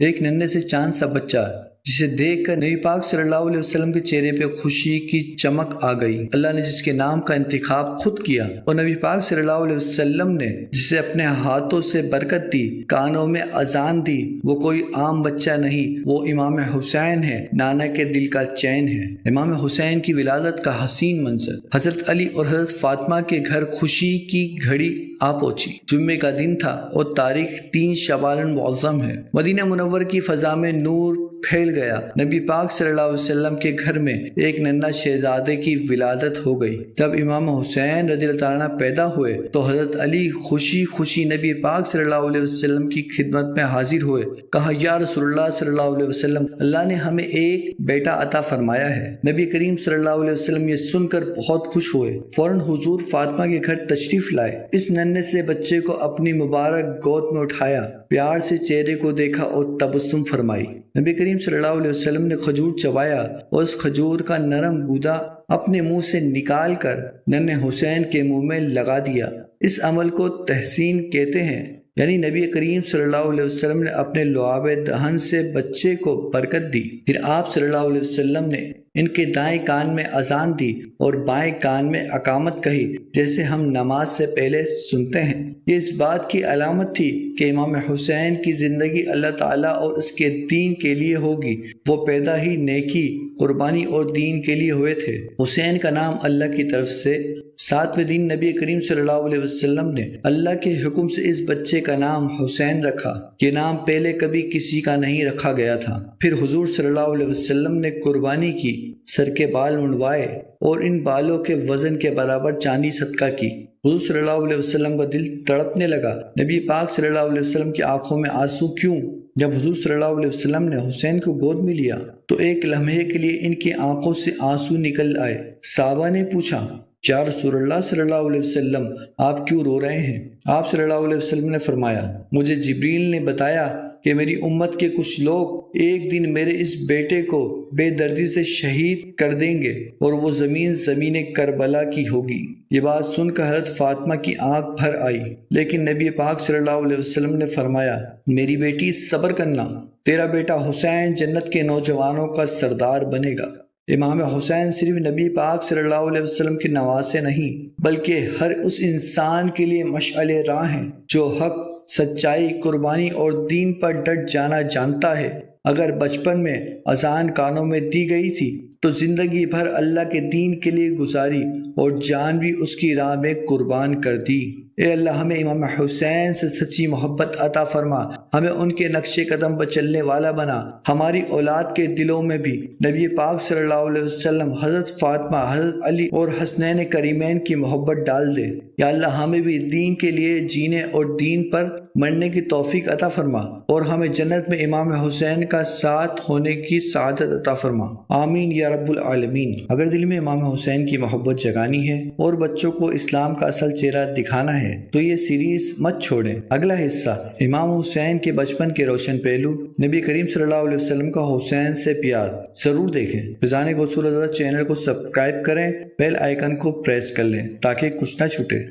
ایک ننھے سے چاند سا بچہ جسے دیکھ کر نبی پاک صلی اللہ علیہ وسلم کے چہرے پہ خوشی کی چمک آ گئی۔ اللہ نے جس کے نام کا انتخاب خود کیا اور نبی پاک صلی اللہ علیہ وسلم نے جسے اپنے ہاتھوں سے برکت دی، کانوں میں اذان دی، وہ کوئی عام بچہ نہیں، وہ امام حسین ہے، نانا کے دل کا چین ہے۔ امام حسین کی ولادت کا حسین منظر۔ حضرت علی اور حضرت فاطمہ کے گھر خوشی کی گھڑی آ پہنچی۔ جمعے کا دن تھا اور تاریخ 3 شوال المعظم ہے۔ مدینہ منور کی فضا میں نور پھیل گیا۔ نبی پاک صلی اللہ علیہ وسلم کے گھر میں ایک ننھا شہزادے کی ولادت ہو گئی۔ جب امام حسین رضی اللہ تعالیٰ عنہ پیدا ہوئے تو حضرت علی خوشی خوشی نبی پاک صلی اللہ علیہ وسلم کی خدمت میں حاضر ہوئے۔ کہا، یا رسول اللہ صلی اللہ علیہ وسلم، اللہ نے ہمیں ایک بیٹا عطا فرمایا ہے۔ نبی کریم صلی اللہ علیہ وسلم یہ سن کر بہت خوش ہوئے۔ فوراً حضور فاطمہ کے گھر تشریف لائے۔ اس ننھے سے بچے کو اپنی مبارک گود میں اٹھایا، پیار سے چہرے کو دیکھا اور تبسم فرمائی۔ نبی کریم صلی اللہ علیہ وسلم نے کھجور چبایا اور اس کھجور کا نرم گودا اپنے منہ سے نکال کر ننھے حسین کے منہ میں لگا دیا۔ اس عمل کو تحسین کہتے ہیں، یعنی نبی کریم صلی اللہ علیہ وسلم نے اپنے لعاب دہن سے بچے کو برکت دی۔ پھر آپ صلی اللہ علیہ وسلم نے ان کے دائیں کان میں اذان دی اور بائیں کان میں اقامت کہی، جیسے ہم نماز سے پہلے سنتے ہیں۔ یہ اس بات کی علامت تھی کہ امام حسین کی زندگی اللہ تعالیٰ اور اس کے دین کے لیے ہوگی۔ وہ پیدا ہی نیکی، قربانی اور دین کے لیے ہوئے تھے۔ حسین کا نام اللہ کی طرف سے 7ویں دن نبی کریم صلی اللہ علیہ وسلم نے اللہ کے حکم سے اس بچے کا نام حسین رکھا۔ یہ نام پہلے کبھی کسی کا نہیں رکھا گیا تھا۔ پھر حضور صلی اللہ علیہ وسلم نے قربانی کی، سر کے بال منڈوائے اور ان بالوں کے وزن کے برابر چاندی صدقہ کی۔ حضور صلی اللہ علیہ وسلم کا دل تڑپنے لگا۔ نبی پاک صلی اللہ علیہ وسلم کی آنکھوں میں آنسو کیوں؟ جب حضور صلی اللہ علیہ وسلم نے حسین کو گود میں لیا تو ایک لمحے کے لیے ان کی آنکھوں سے آنسو نکل آئے۔ صحابہ نے پوچھا، یا رسول اللہ صلی اللہ علیہ وسلم، آپ کیوں رو رہے ہیں؟ آپ صلی اللہ علیہ وسلم نے فرمایا، مجھے جبریل نے بتایا کہ میری امت کے کچھ لوگ ایک دن میرے اس بیٹے کو بے دردی سے شہید کر دیں گے اور وہ زمین کربلا کی ہوگی۔ یہ بات سن کر حضرت فاطمہ کی آنکھ بھر آئی، لیکن نبی پاک صلی اللہ علیہ وسلم نے فرمایا، میری بیٹی صبر کرنا، تیرا بیٹا حسین جنت کے نوجوانوں کا سردار بنے گا۔ امام حسین صرف نبی پاک صلی اللہ علیہ وسلم کے نواسے نہیں، بلکہ ہر اس انسان کے لیے مشعل راہ ہیں جو حق، سچائی، قربانی اور دین پر ڈٹ جانا جانتا ہے۔ اگر بچپن میں اذان کانوں میں دی گئی تھی تو زندگی بھر اللہ کے دین کے لیے گزاری اور جان بھی اس کی راہ میں قربان کر دی۔ اے اللہ، ہمیں امام حسین سے سچی محبت عطا فرما، ہمیں ان کے نقش قدم پر چلنے والا بنا۔ ہماری اولاد کے دلوں میں بھی نبی پاک صلی اللہ علیہ وسلم، حضرت فاطمہ، حضرت علی اور حسنین کریمین کی محبت ڈال دے۔ یا اللہ، ہمیں بھی دین کے لیے جینے اور دین پر مرنے کی توفیق عطا فرما اور ہمیں جنت میں امام حسین کا ساتھ ہونے کی سعادت عطا فرما۔ آمین یا رب العالمین۔ اگر دل میں امام حسین کی محبت جگانی ہے اور بچوں کو اسلام کا اصل چہرہ دکھانا ہے تو یہ سیریز مت چھوڑیں۔ اگلا حصہ، امام حسین کے بچپن کے روشن پہلو، نبی کریم صلی اللہ علیہ وسلم کا حسین سے پیار، ضرور دیکھیں۔ فیضان غوث العظمہ چینل کو سبسکرائب کریں، بیل آئیکن کو پریس کر لیں تاکہ کچھ نہ چھوٹے۔